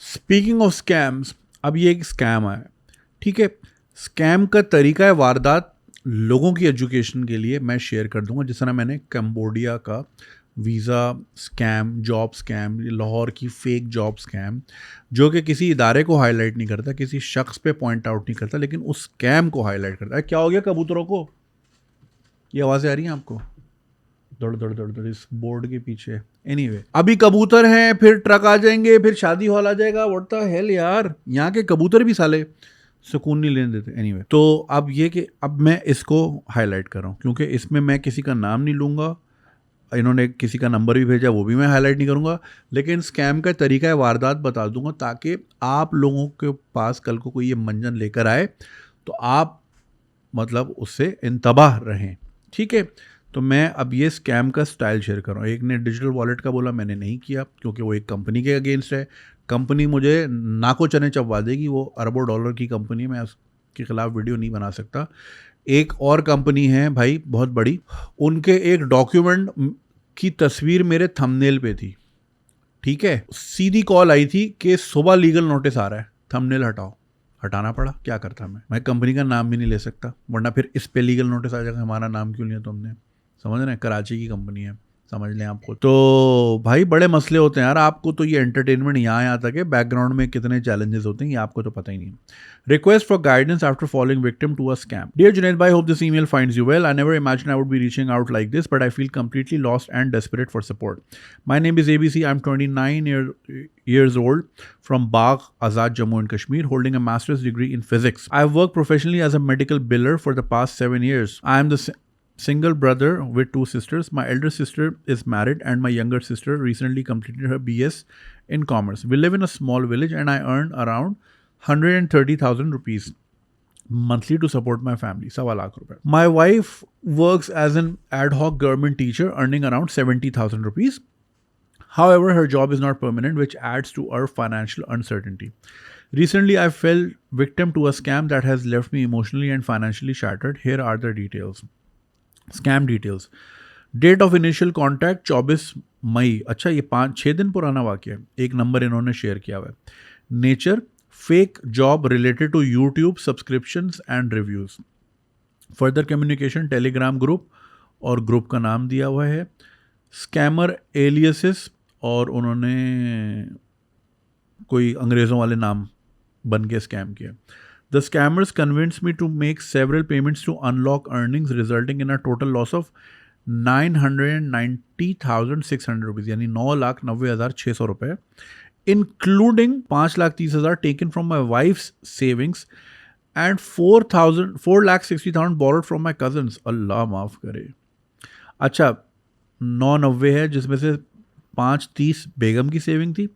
Speaking of scams, अब ये एक स्कैम है, ठीक है। स्कैम का तरीका है वारदात, लोगों की एजुकेशन के लिए मैं शेयर कर दूंगा। जिस तरह मैंने कंबोडिया का visa scam, job scam, Lahore की फेक जॉब स्कैम, जो कि किसी इदारे को हाईलाइट नहीं करता, किसी शख्स पे पॉइंट आउट नहीं करता, लेकिन उस स्कैम को हाईलाइट करता है। क्या हो गया कबूतरों को? ये आवाज़ें आ रही हैं आपको? दौड़ दौड़ दौड़ दौड़ इस बोर्ड के पीछे। एनीवे, अभी कबूतर हैं, फिर ट्रक आ जाएंगे, फिर शादी हॉल आ जाएगा। व्हाट द हेल यार, यहाँ के कबूतर भी साले सुकून नहीं लेने देते। एनीवे, तो अब ये कि अब मैं इसको हाईलाइट कर रहा हूँ क्योंकि इसमें मैं किसी का नाम नहीं लूँगा, इन्होंने किसी का नंबर भी भेजा वो भी मैं हाईलाइट नहीं करूँगा, लेकिन स्कैम का तरीका है वारदात बता दूंगा ताकि आप लोगों के पास कल को कोई ये मंजन लेकर आए तो आप मतलब उससे इंतबाह रहें, ठीक है। तो मैं अब ये स्कैम का स्टाइल शेयर कर रहा हूँ। एक ने डिजिटल वॉलेट का बोला, मैंने नहीं किया क्योंकि वो एक कंपनी के अगेंस्ट है। कंपनी मुझे नाको चने चबवा देगी, वो अरबों डॉलर की कंपनी है, मैं उसके खिलाफ वीडियो नहीं बना सकता। एक और कंपनी है भाई बहुत बड़ी, उनके एक डॉक्यूमेंट की तस्वीर मेरे थंबनेल पे थी, ठीक है। सीधी कॉल आई थी कि सुबह लीगल नोटिस आ रहा है, थंबनेल हटाओ। हटाना पड़ा, क्या करता मैं कंपनी का नाम भी नहीं ले सकता, वरना फिर इस पे लीगल नोटिस आ जाएगा, हमारा नाम क्यों लिया तुमने। समझ रहे हैं, कराची की कंपनी है, समझ लें आपको। तो भाई बड़े मसले होते हैं यार, आपको तो ये एंटरटेनमेंट यहाँ तक है, बैकग्राउंड में कितने चैलेंजेस होते हैं ये आपको तो पता ही नहीं। Request for guidance after following victim to a scam. Dear Junaid भाई, hope this email finds you well. I never imagine I would be reaching out like this, but I feel completely lost and desperate for support. My name is ABC. I'm 29 years old from Bagh, Azad, Jammu and Kashmir, holding a master's degree in physics. I've worked professionally as a medical biller for the past 7 years. I am the single brother with two sisters. My elder sister is married and my younger sister recently completed her BS in commerce. We live in a small village and I earn around 130,000 rupees monthly to support my family. सवा लाख रुपए. My wife works as an ad hoc government teacher earning around 70,000 rupees. However, her job is not permanent, which adds to our financial uncertainty. Recently, I fell victim to a scam that has left me emotionally and financially shattered. Here are the details. Scam details. Date of initial contact 24 मई। अच्छा, ये 5-6 दिन पुराना वाक्य है। एक number इन्होंने share किया हुआ है। Nature fake job related to YouTube subscriptions and reviews. Further communication Telegram group और ग्रुप का नाम दिया हुआ है। स्कैमर एलियसिस, और उन्होंने कोई अंग्रेज़ों वाले नाम बन के स्कैम किया। The scammers convinced me to make several payments to unlock earnings, resulting in a total loss of 990,600 rupees, यानी 9,90,600 रुपए, including 5,30,000 taken from my wife's savings and 4,60,000 borrowed from my cousins. अल्लाह माफ़ करे। अच्छा, 990 है जिसमें से 530 बेगम की सेविंग थी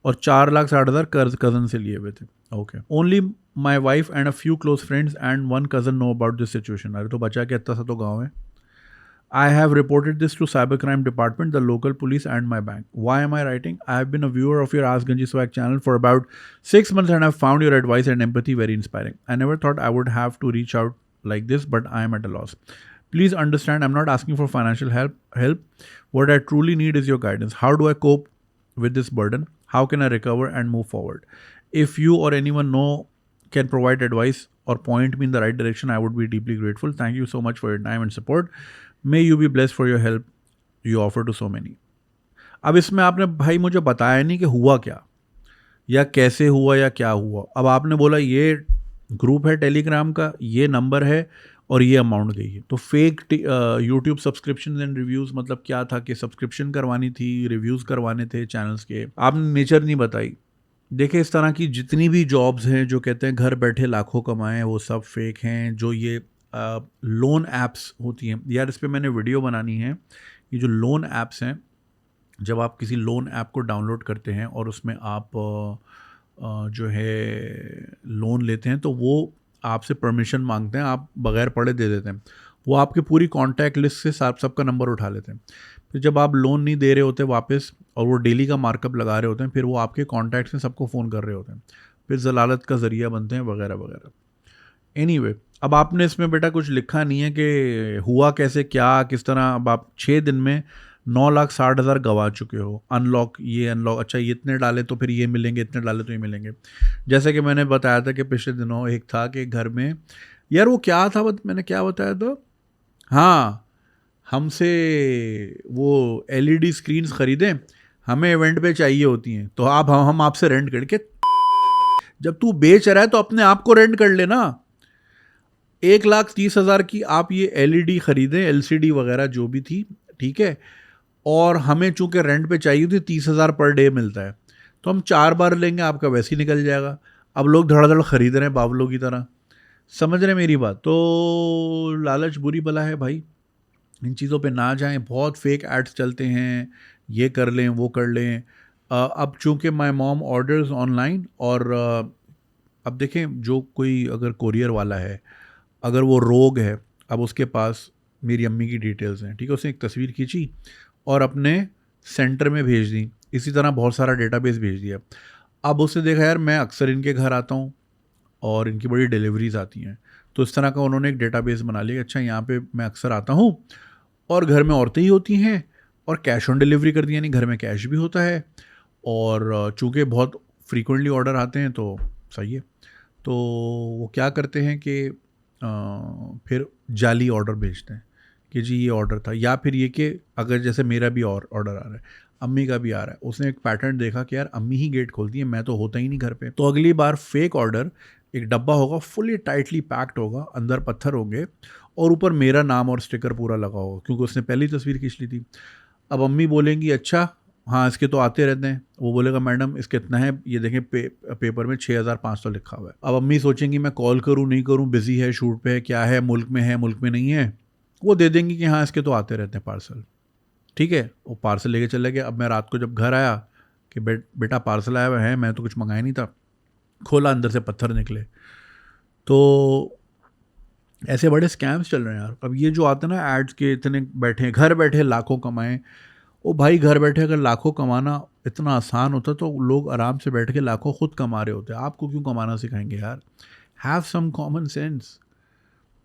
और 4,60,000 कर्ज कज़न से लिए हुए थे। Okay, only my wife and a few close friends and one cousin know about this situation. अरे तो बचा के इतना सा तो गाँव है। I have reported this to Cybercrime Department, the local police and my bank. Why am I writing? I have been a viewer of your Ask Ganji Swag channel for about 6 months and have found your advice and empathy very inspiring. I never thought I would have to reach out like this, but I am at a loss. Please understand, I'm not asking for financial help. What I truly need is your guidance. How do I cope with this burden? How can I recover and move forward? If you or anyone can provide advice or point me in the right direction, I would be deeply grateful. Thank you so much for your time and support. May you be blessed for your help you offer to so many. अब इसमें आपने भाई मुझे बताया नहीं कि हुआ क्या या कैसे हुआ या क्या हुआ। अब आपने बोला ये ग्रुप है टेलीग्राम का, ये नंबर है और ये अमाउंट गई है। तो fake YouTube subscription and reviews मतलब क्या था कि सब्सक्रिप्शन करवानी थी, रिव्यूज़ करवाने थे चैनल्स के। आपने नेचर नहीं बताई। देखिए, इस तरह की जितनी भी जॉब्स हैं जो कहते हैं घर बैठे लाखों कमाएं, वो सब फेक हैं। जो ये लोन ऐप्स होती हैं यार, इस पे मैंने वीडियो बनानी है। ये जो लोन ऐप्स हैं, जब आप किसी लोन ऐप को डाउनलोड करते हैं और उसमें आप जो है लोन लेते हैं तो वो आपसे परमिशन मांगते हैं, आप बगैर पढ़े दे देते हैं। वो आपकी पूरी कॉन्टैक्ट लिस्ट से सबका नंबर उठा लेते हैं। फिर जब आप लोन नहीं दे रहे होते वापस और वो डेली का मार्कअप लगा रहे होते हैं, फिर वो आपके कॉन्टैक्ट में सबको फ़ोन कर रहे होते हैं, फिर जलालत का ज़रिया बनते हैं वगैरह वगैरह। एनीवे, अब आपने इसमें बेटा कुछ लिखा नहीं है कि हुआ कैसे, क्या किस तरह। अब आप 6 दिन में 9,60,000 गवा चुके हो। अनलॉक, ये अनलॉक, अच्छा ये इतने डाले तो फिर ये मिलेंगे, इतने डाले तो ये मिलेंगे। जैसे कि मैंने बताया था कि पिछले दिनों एक था कि घर में, यार वो क्या था, मैंने क्या बताया था, हाँ, हमसे वो एलईडी स्क्रीन्स खरीदें, हमें इवेंट पे चाहिए होती हैं, तो आप हम आपसे रेंट करके, जब तू बेच रहा है तो अपने आप को रेंट कर लेना। 1,30,000 की आप ये एलईडी खरीदें, एलसीडी वगैरह जो भी थी, ठीक है, और हमें चूंकि रेंट पे चाहिए थी, 30,000 पर डे मिलता है, तो हम 4 बार लेंगे, आपका वैसे ही निकल जाएगा। अब लोग धड़ाधड़ खरीद रहे हैं बावलों की तरह, समझ रहे हैं मेरी बात। तो लालच बुरी बला है भाई, इन चीज़ों पे ना जाएं। बहुत फेक एड्स चलते हैं, ये कर लें वो कर लें। अब चूंकि माय मॉम ऑर्डर्स ऑनलाइन, और अब देखें, जो कोई अगर कोरियर वाला है, अगर वो रोग है, अब उसके पास मेरी अम्मी की डिटेल्स हैं, ठीक है, उसने एक तस्वीर खींची और अपने सेंटर में भेज दी, इसी तरह बहुत सारा डेटाबेस भेज दिया। अब उसने देखा, यार मैं अक्सर इनके घर आता हूँ और इनकी बड़ी डिलीवरीज आती हैं, तो इस तरह का उन्होंने एक डेटाबेस बना लिया, अच्छा यहाँ पे मैं अक्सर आता हूँ और घर में औरतें ही होती हैं, और कैश ऑन डिलीवरी कर दी, यानी घर में कैश भी होता है, और चूँकि बहुत फ्रीक्वेंटली ऑर्डर आते हैं तो सही है। तो वो क्या करते हैं कि फिर जाली ऑर्डर भेजते हैं कि जी ये ऑर्डर था, या फिर ये कि अगर जैसे मेरा भी और ऑर्डर आ रहा है, अम्मी का भी आ रहा है, उसने एक पैटर्न देखा कि यार अम्मी ही गेट खोलती है, मैं तो होता ही नहीं घर पे, तो अगली बार फेक ऑर्डर, एक डब्बा होगा फुली टाइटली पैक्ड होगा, अंदर पत्थर होंगे और ऊपर मेरा नाम और स्टिकर पूरा लगा होगा, क्योंकि उसने पहली तस्वीर खींच ली थी। अब अम्मी बोलेंगी अच्छा हाँ इसके तो आते रहते हैं, वो बोलेगा मैडम इसके इतना है, ये देखें पेपर में 6,500 लिखा हुआ है। अब अम्मी सोचेंगी मैं कॉल करूँ नहीं करूँ, बिजी है, शूट पे है, क्या है, मुल्क में नहीं है, वो दे देंगी कि हाँ इसके तो आते रहते हैं पार्सल, ठीक है, वो पार्सल लेके चले गए। अब मैं रात को जब घर आया कि बेटा पार्सल आया हुआ है, मैं तो कुछ मंगाया नहीं था, खोला, अंदर से पत्थर निकले। तो ऐसे बड़े स्कैम्स चल रहे हैं यार। अब ये जो आते हैं ना एड्स के, इतने बैठे घर बैठे लाखों कमाएं, ओ भाई घर बैठे अगर लाखों कमाना इतना आसान होता तो लोग आराम से बैठ के लाखों खुद कमा रहे होते, आपको क्यों कमाना सिखाएंगे यार। Have some common sense.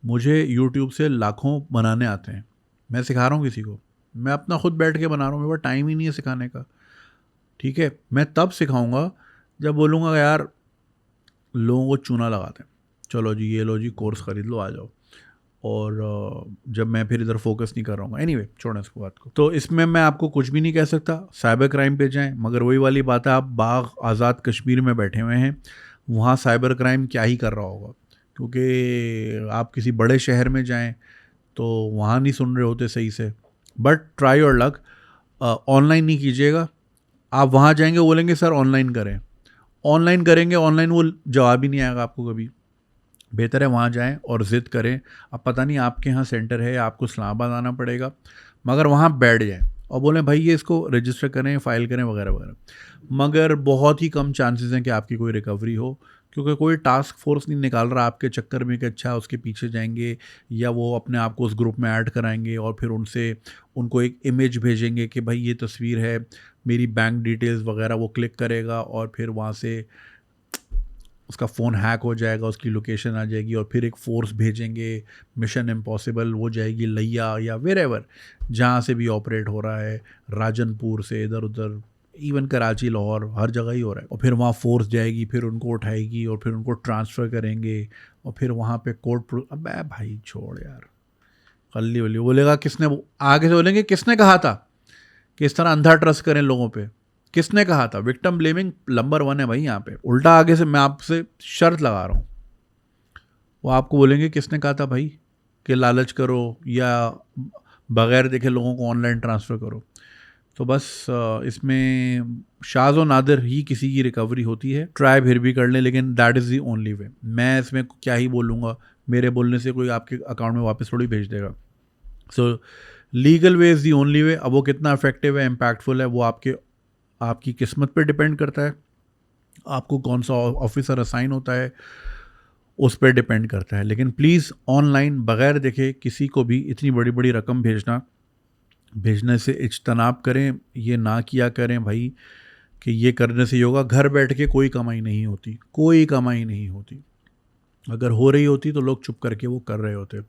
मुझे यूट्यूब से लाखों बनाने आते हैं, मैं सिखा रहा हूँ किसी को, मैं अपना खुद बैठ के बना रहा हूँ, मेरे पास टाइम ही नहीं है सिखाने का, ठीक है। मैं तब सिखाऊंगा जब बोलूँगा यार लोगों को चूना लगाते हैं, चलो जी ये लो जी कोर्स ख़रीद लो आ जाओ, और जब मैं फिर इधर फोकस नहीं कर रहा हूँ। एनीवे छोड़ें इसको बात को। तो इसमें मैं आपको कुछ भी नहीं कह सकता, साइबर क्राइम पे जाएं, मगर वही वाली बात है, आप बाग आज़ाद कश्मीर में बैठे हुए हैं, वहाँ साइबर क्राइम क्या ही कर रहा होगा, क्योंकि आप किसी बड़े शहर में जाएं तो वहाँ नहीं सुन रहे होते सही से। But try your luck, online नहीं कीजिएगा। आप वहाँ जाएंगे बोलेंगे सर ऑनलाइन करें, ऑनलाइन करेंगे, ऑनलाइन वो जवाब ही नहीं आएगा आपको कभी। बेहतर है वहाँ जाएं और ज़िद करें। अब पता नहीं आपके यहाँ सेंटर है, आपको इस्लामाबाद आना पड़ेगा, मगर वहाँ बैठ जाएं और बोलें भाई ये इसको रजिस्टर करें, फाइल करें वगैरह वगैरह। मगर बहुत ही कम चांसेस हैं कि आपकी कोई रिकवरी हो, क्योंकि कोई टास्क फोर्स नहीं निकाल रहा आपके चक्कर में कि अच्छा उसके पीछे जाएंगे, या वो अपने आप को उस ग्रुप में ऐड कराएंगे और फिर उनसे उनको एक इमेज भेजेंगे कि भाई ये तस्वीर है, मेरी बैंक डिटेल्स वगैरह, वो क्लिक करेगा और फिर वहाँ से उसका फ़ोन हैक हो जाएगा, उसकी लोकेशन आ जाएगी और फिर एक फ़ोर्स भेजेंगे, मिशन इम्पॉसिबल वो जाएगी लिया या वेरेवर जहाँ से भी ऑपरेट हो रहा है, राजनपुर से इधर उधर, इवन कराची लाहौर हर जगह ही हो रहा है, और फिर वहाँ फोर्स जाएगी, फिर उनको उठाएगी और फिर उनको ट्रांसफ़र करेंगे और फिर वहाँ पे कोर्ट। अब भाई छोड़ यार, कल्ली वल्ली बोलेगा किसने, आगे से बोलेंगे किसने कहा था कि इस तरह अंधा ट्रस्ट करें लोगों पे, किसने कहा था। विक्टिम ब्लेमिंग नंबर 1 है भाई यहाँ पे। उल्टा आगे से मैं आपसे शर्त लगा रहा हूँ, वो आपको बोलेंगे किसने कहा था भाई कि लालच करो या बगैर देखे लोगों को ऑनलाइन ट्रांसफ़र करो। तो बस इसमें शाज़ व नादिर ही किसी की रिकवरी होती है, ट्राई फिर भी कर लें, लेकिन that is the only way. मैं इसमें क्या ही बोलूँगा, मेरे बोलने से कोई आपके अकाउंट में वापस थोड़ी भेज देगा। सो legal way is the only way. अब वो कितना इफेक्टिव है, इम्पैक्टफुल है, वो आपकी किस्मत पे डिपेंड करता है, आपको कौन सा ऑफिसर असाइन होता है उस पर डिपेंड करता है। लेकिन प्लीज़ ऑनलाइन बग़ैर देखे किसी को भी इतनी बड़ी बड़ी रकम भेजने से इज्तनाब करें, ये ना किया करें भाई कि ये करने से होगा। घर बैठ के कोई कमाई नहीं होती, कोई कमाई नहीं होती। अगर हो रही होती तो लोग चुप करके वो कर रहे होते,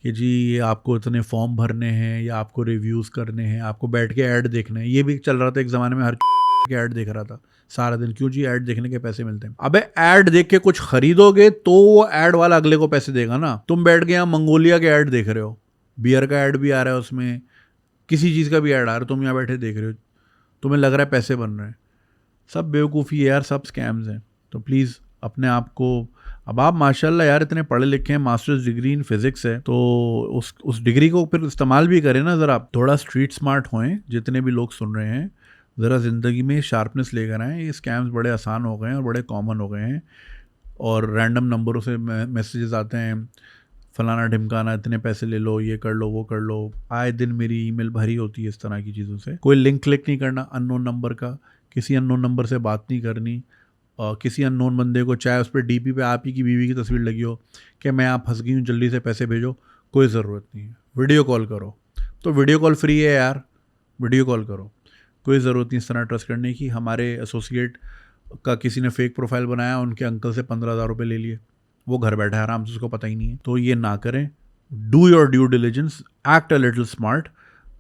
कि जी ये आपको इतने फॉर्म भरने हैं या आपको रिव्यूज़ करने हैं, आपको बैठ के ऐड देखने हैं। ये भी चल रहा था एक ज़माने में, हर के ऐड देख रहा था सारा दिन। क्यों जी? ऐड देखने के पैसे मिलते हैं। अबे ऐड देख के कुछ खरीदोगे तो वो ऐड वाला अगले को पैसे देगा ना। तुम बैठ के यहाँ मंगोलिया के ऐड देख रहे हो, बियर का ऐड भी आ रहा है उसमें, किसी चीज़ का भी ऐड आ रहा है, तुम यहाँ बैठे देख रहे हो, तुम्हें लग रहा है पैसे बन रहे हैं। सब बेवकूफ़ी है यार, सब स्कैम्स हैं। तो प्लीज़ अपने आप को, अब आप माशाल्लाह यार इतने पढ़े लिखे हैं, मास्टर्स डिग्री इन फिजिक्स है, तो उस डिग्री को फिर इस्तेमाल भी करें ना। ज़रा थोड़ा स्ट्रीट स्मार्ट होएं, जितने भी लोग सुन रहे हैं, ज़रा ज़िंदगी में शार्पनेस लेकर आएँ। ये स्कैम्स बड़े आसान हो गए हैं और बड़े कॉमन हो गए हैं, और रैंडम नंबरों से मैसेजेस आते हैं, फलाना ढिमकाना, इतने पैसे ले लो, ये कर लो, वो कर लो। आए दिन मेरी ईमेल भरी होती है इस तरह की चीज़ों से। कोई लिंक क्लिक नहीं करना अननोन नंबर का, किसी अननोन नंबर से बात नहीं करनी, और किसी अननोन बंदे को, चाहे उस पर डीपी पे आप ही की बीवी की तस्वीर लगी हो कि मैं आप फंस गई हूँ, जल्दी से पैसे भेजो, कोई ज़रूरत नहीं है। वीडियो कॉल करो, तो वीडियो कॉल फ्री है यार, वीडियो कॉल करो, कोई ज़रूरत नहीं इस तरह ट्रस्ट करने की। हमारे एसोसिएट का किसी ने फेक प्रोफाइल बनाया, उनके अंकल से 15,000 रुपये ले लिए, वो घर बैठा है आराम से, उसको पता ही नहीं है। तो ये ना करें। Do your due diligence, act a little smart.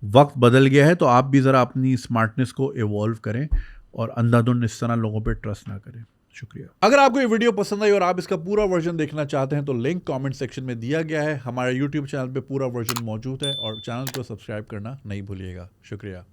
वक्त बदल गया है, तो आप भी ज़रा अपनी स्मार्टनेस को इवॉल्व करें और अंधाधुंध इस तरह लोगों पे ट्रस्ट ना करें। शुक्रिया। अगर आपको ये वीडियो पसंद आई और आप इसका पूरा वर्जन देखना चाहते हैं तो लिंक कमेंट सेक्शन में दिया गया है। हमारे यूट्यूब चैनल पे पूरा वर्जन मौजूद है, और चैनल को सब्सक्राइब करना नहीं भूलिएगा। शुक्रिया।